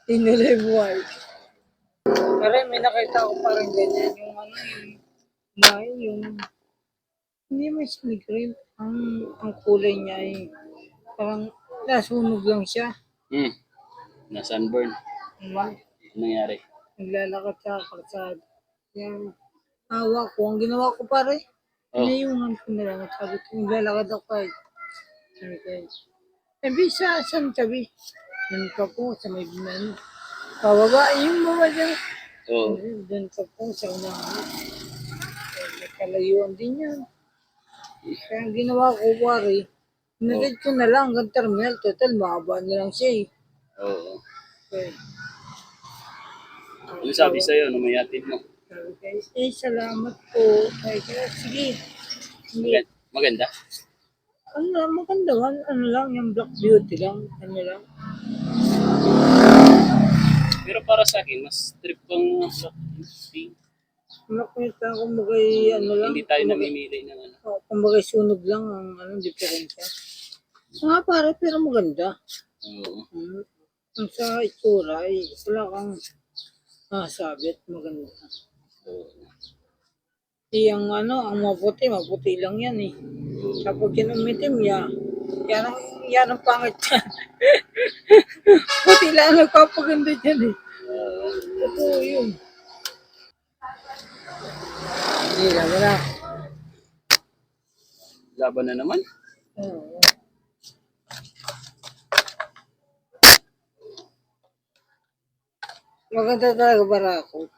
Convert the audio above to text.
Tinuloy buhay. Pero may nakita ko parang ganyan. Yung ano, yung hindi mo siya green. Ang kulay niya ay parang nasunog lang siya. Na sunburn. Diba? Anong nangyari? Naglalakad sa kalsada. Yan. Awa ko. Ang ginawa ko pare. Inayungan ko na lang. Sabi ko, naglalakad ako kahit. Sabi ko, sabi saan sabi? Doon ka po sa may binano. Pababa, yung mga dyan. Oo. Doon ka po sa unahan. May kalayuan din yan. Kaya ang ginawa ko pare, hinatid ko na lang hanggang terminal. Total, mahaba na lang siya eh. Oo. Okay. Ano sabi sa'yo nung may atid mo? Sabi ko, salamat po. Ay, kaya, sige. Hindi. Maganda? Maganda man. Ano lang, yung Black Beauty lang. Ano lang. Pero para sa akin, mas trip kang Black Beauty. Nakita ko magay, ano lang. Hindi tayo namimili ng ano. Kumbaga sunog lang ang diferensya. Nga pare, pero maganda. Oo. Ang sa itsura ay wala kang masabi at maganda. Ang ang maputi lang yan eh. Kapag kinumitim yan ang pangit yan. Puti lang nagpapaganda dyan eh. Totoo yun. Hindi, laban na. Laban na naman? Oo. Maganda talaga Barako.